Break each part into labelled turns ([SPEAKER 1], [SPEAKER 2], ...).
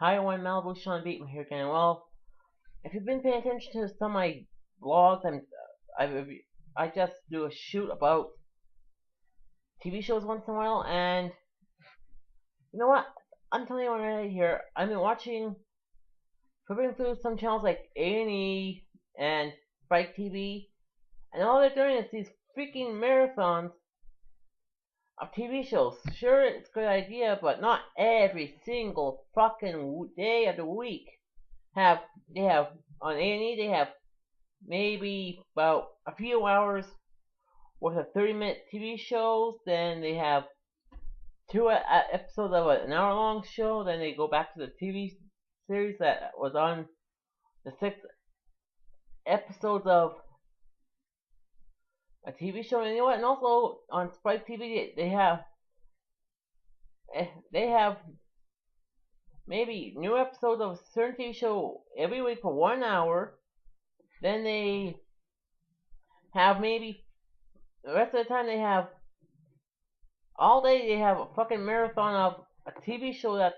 [SPEAKER 1] Hi, everyone. Malibu Sean Beatman here again. Well, if you've been paying attention to some of my vlogs, I I just do a shoot about TV shows once in a while, and you know what? I'm telling you right here. I've been flipping through some channels like A&E and Spike TV, and all they're doing is these freaking marathons of TV shows. Sure, it's a good idea, but not every single fucking day of the week. Have they have on A&E? They have maybe about a few hours worth of 30-minute TV shows. Then they have two episodes of an hour-long show. Then they go back to the TV series that was on the six episodes of a TV show. And you know what? And also on Spike TV, they have maybe new episodes of a certain TV show every week for 1 hour. Then they have maybe the rest of the time they have all day they have a fucking marathon of a TV show that's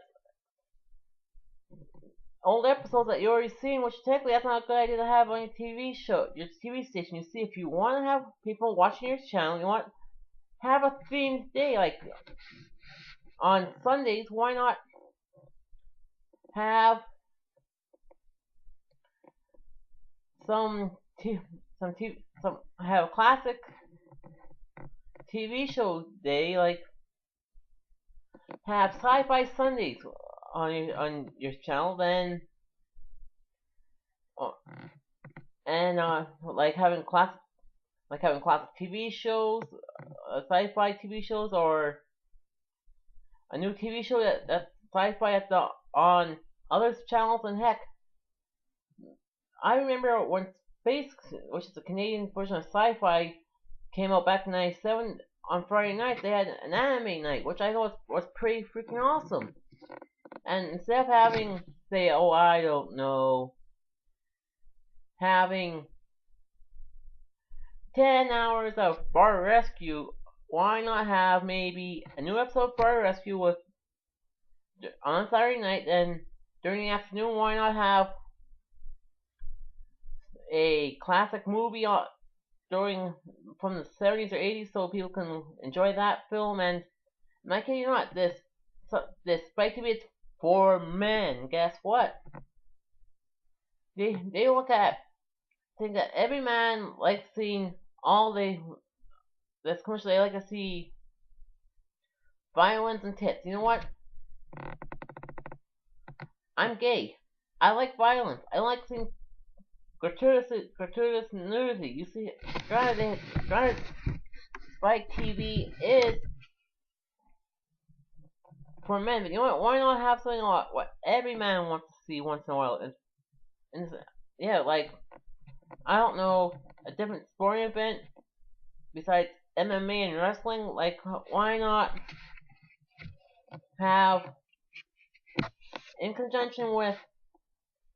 [SPEAKER 1] old episodes that you already seen, which technically that's not a good idea to have on your TV show, your TV station. You see, if you want to have people watching your channel, you want have a themed day like on Sundays. Why not have some some have a classic TV show day like have Sci-Fi Sundays on your channel, then uh, and having classic TV shows, sci-fi TV shows, or a new TV show that's sci-fi on other channels. And heck, I remember when Space, which is a Canadian version of sci-fi, came out back in '97. On Friday night, they had an anime night, which I thought was pretty freaking awesome. And instead of having, say, oh, I don't know, having 10 hours of Bar Rescue, why not have maybe a new episode of Bar Rescue with on Saturday night? Then during the afternoon, why not have a classic movie during from the 70s or 80s so people can enjoy that film? And I kid you not, this Spike TV is for men. Guess what? They look at think that every man likes seeing all this commercial. They like to see violence and tits. You know what? I'm gay. I like violence. I like seeing gratuitous nudity. You see, granted, Spike TV is for men, but you know what? Why not have something like what every man wants to see once in a while? Yeah, like I don't know, a different sporting event besides MMA and wrestling. Like, why not have in conjunction with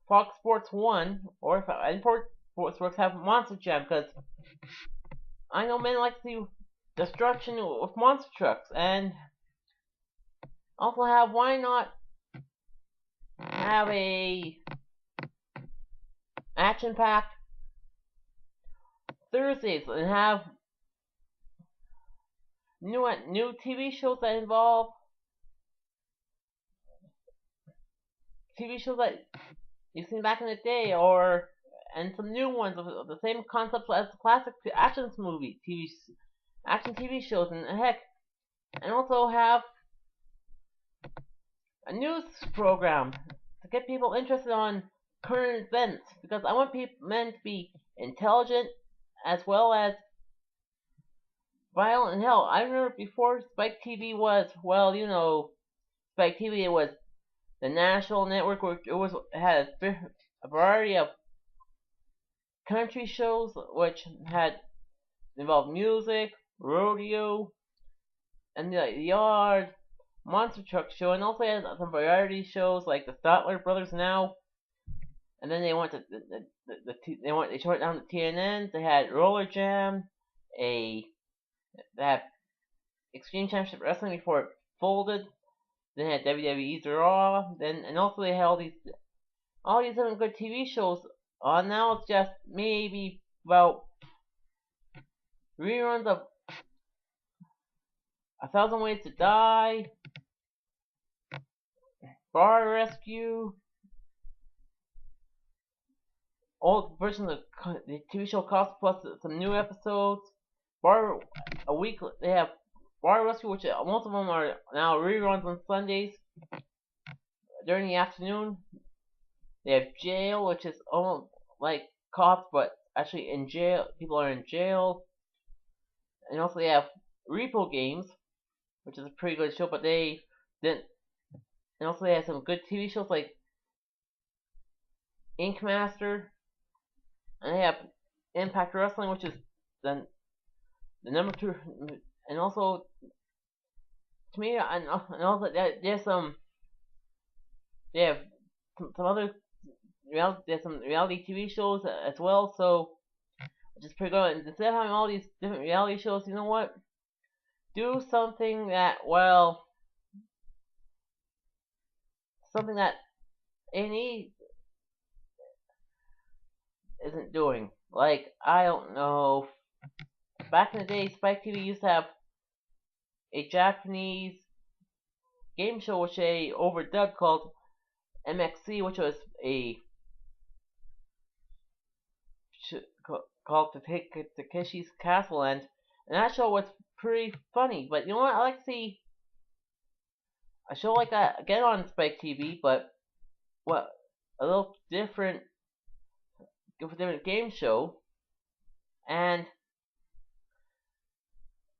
[SPEAKER 1] Fox Sports 1 or if Fox Sports have Monster Jam, because I know men like to see destruction with monster trucks, and also have why not have a action packed Thursdays and have new TV shows that involve TV shows that you've seen back in the day, or and some new ones of the same concepts as the classic action TV shows, and heck, and also have a news program to get people interested on current events, because I want men to be intelligent as well as violent and hell. I remember before Spike TV was, well, you know, Spike TV, it was the national network where it had a variety of country shows which had involved music, rodeo, and the yard, monster truck show, and also had some variety shows like the Statler Brothers Now. And then they went to they short down to TNN. They had Roller Jam, a they had Extreme Championship Wrestling before it folded. Then they had WWE's Raw. Then and also they had all these different good TV shows on. Now it's just maybe about reruns of A Thousand Ways to Die, Bar Rescue, old versions of the TV show Cost plus some new episodes. Bar a week they have Bar Rescue, which most of them are now reruns on Sundays during the afternoon. They have Jail, which is almost like Cops, but actually in jail. People are in jail. And also they have Repo Games, which is a pretty good show, but they didn't. And also they have some good TV shows like Ink Master, and they have Impact Wrestling, which is the number two. And also to me, and also there's some they have some other there's some reality TV shows as well. So which is pretty good. And instead of having all these different reality shows, you know what? Do something that A&E isn't doing. Like, I don't know. Back in the day, Spike TV used to have a Japanese game show which they overdubbed called MXC, which was a called Takeshi's Castle, and that show was pretty funny. But you know what? I like to see a show like that again on Spike TV, but what a little different game show. And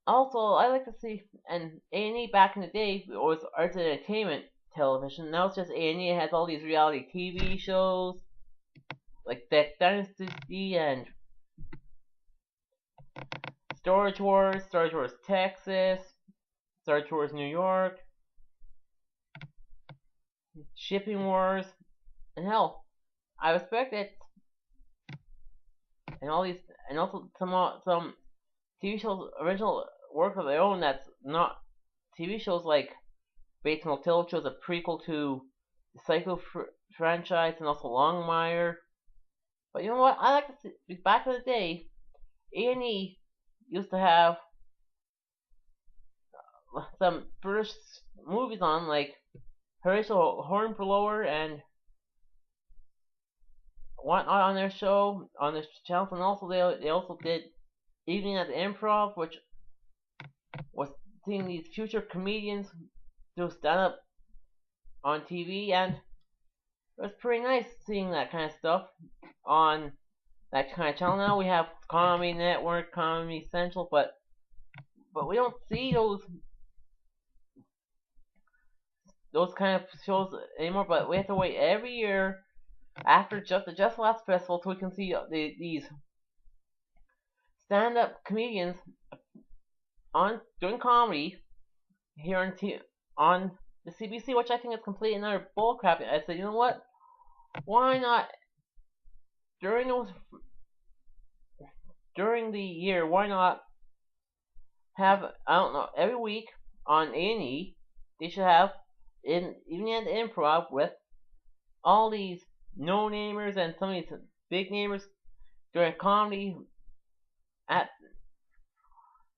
[SPEAKER 1] also, I like to see, and A&E back in the day was arts and entertainment television. Now it's just A&E has all these reality TV shows like Death Dynasty and Storage Wars Texas, Storage Wars New York, Shipping Wars, and hell, I respect it. And all these, and also some TV shows original work of their own that's not TV shows like Bates Motel, which was a prequel to the Psycho franchise, and also Longmire. But you know what? I like to see back in the day, A&E used to have some British movies on, like Horatio Hornblower and whatnot on their show, on their channels, and also they also did Evening at the Improv, which was seeing these future comedians do stand up on TV, and it was pretty nice seeing that kind of stuff on that kind of channel. Now we have Comedy Network, Comedy Central, but we don't see those kind of shows anymore. But we have to wait every year after the Just Last Festival so we can see these stand-up comedians on doing comedy here on the CBC, which I think is completely another bullcrap. I said, you know what? Why not during the year? Why not have, I don't know, every week on A&E they should have even at the Improv with all these no-namers and some of these big namers during comedy at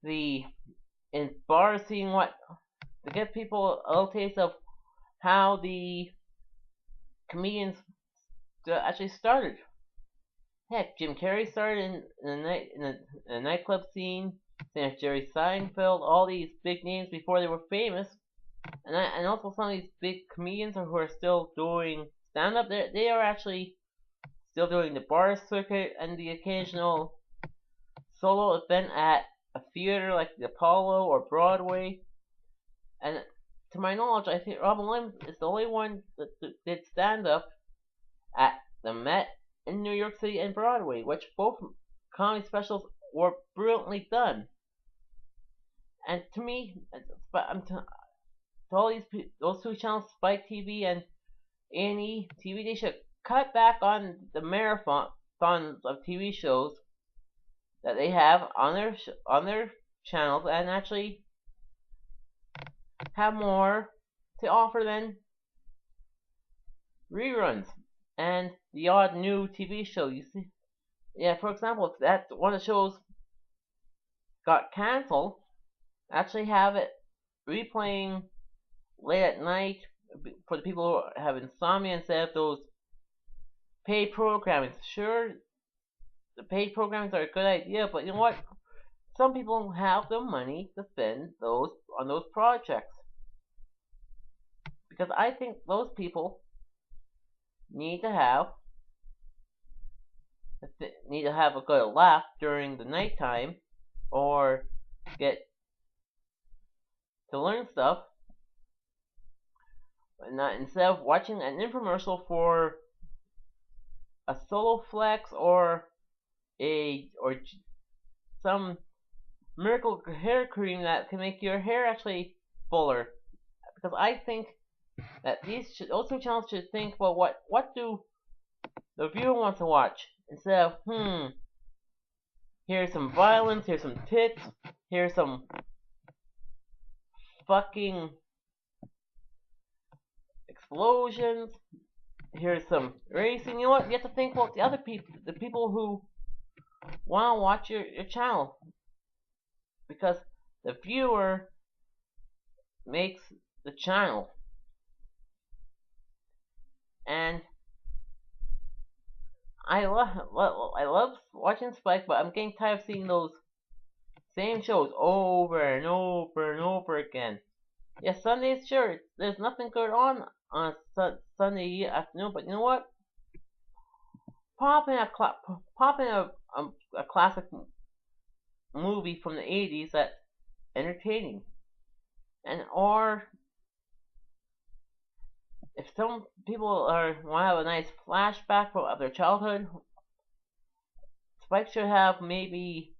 [SPEAKER 1] the in bars, seeing what to give people a little taste of how the comedians actually started. Heck, Jim Carrey started in the nightclub scene. Same as Jerry Seinfeld, all these big names before they were famous, and also some of these big comedians who are still doing stand up. They are actually still doing the bar circuit and the occasional solo event at a theater like the Apollo or Broadway. And to my knowledge, I think Robin Williams is the only one that did stand up at the Met in New York City and Broadway, which both comedy specials were brilliantly done. And to me, to all those two channels, Spike TV and A&E TV, they should cut back on the marathons of TV shows that they have on their channels and actually have more to offer than reruns and the odd new TV show. You see, yeah. For example, if that one of the shows got canceled, actually have it replaying late at night for the people who have insomnia instead of those paid programming. Sure, the paid programs are a good idea, but you know what? Some people don't have the money to spend those on those projects because I think those people need to have a good laugh during the nighttime or get to learn stuff, and not instead of watching an infomercial for a solo flex or some miracle hair cream that can make your hair actually fuller. Because I think that those two channels should think about what do the viewer wants to watch instead of here's some violence, here's some tits, here's some fucking explosions, here's some racing. You know what? You have to think about the other people, the people who want to watch your channel, because the viewer makes the channel. And I love watching Spike, but I'm getting tired of seeing those same shows over and over and over again. Yes, Sundays, sure, there's nothing good on Sunday afternoon, but you know what? Pop in a classic movie from the 80s that's entertaining, and or if some people want to have a nice flashback of their childhood, Spike should have maybe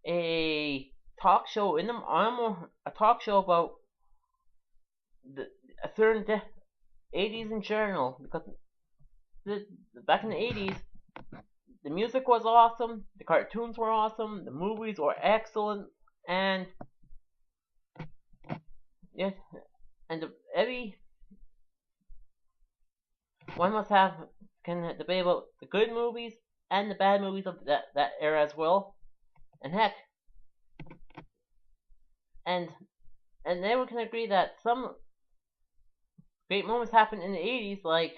[SPEAKER 1] a talk show a talk show about a certain 80s in general, because back in the 80s the music was awesome, the cartoons were awesome, the movies were excellent, and yes, and every one must have can debate about the good movies and the bad movies of that era as well. And heck, and everyone can agree that some great moments happened in the 80s, like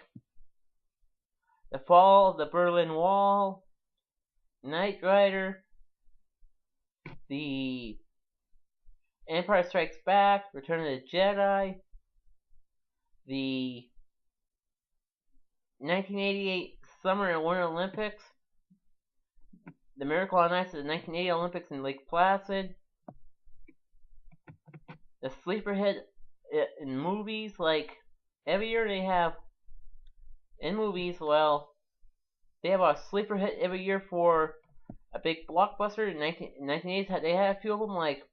[SPEAKER 1] the fall of the Berlin Wall, Knight Rider, the Empire Strikes Back, Return of the Jedi, the 1988 Summer and Winter Olympics, the Miracle on Ice of the 1980 Olympics in Lake Placid, the sleeper hit in movies. Like every year they have in movies, well, they have a sleeper hit every year for a big blockbuster. In 1980s, they had a few of them, like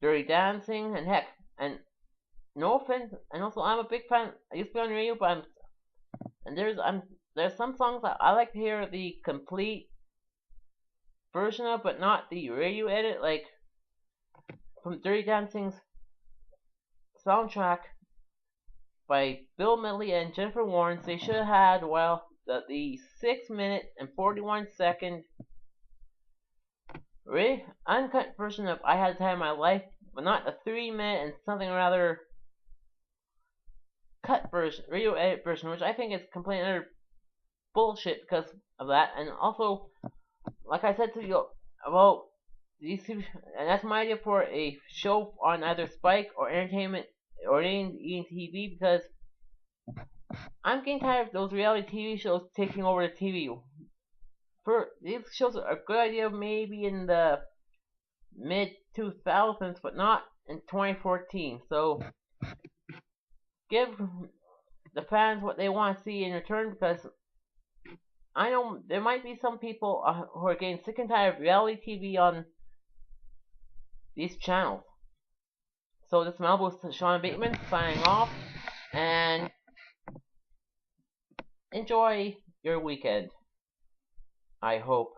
[SPEAKER 1] Dirty Dancing, and heck, and no offense, and also I'm a big fan. I used to be on radio, but there's some songs that I like to hear the complete version of, but not the radio edit, like from Dirty Dancing's soundtrack by Bill Medley and Jennifer Warnes. They should have had, well, the 6 minute and 41-second really uncut version of I Had the Time of My Life, but not the 3 minute and something rather cut version, radio edit version, which I think is completely utter bullshit because of that. And also, like I said to you about these two, and that's my idea for a show on either Spike or Entertainment or TV, because I'm getting tired of those reality TV shows taking over the TV. These shows are a good idea maybe in the mid 2000s, but not in 2014. So give the fans what they want to see in return, because I know there might be some people who are getting sick and tired of reality TV on these channels. So this is Malibu Sean Bateman signing off, and enjoy your weekend, I hope.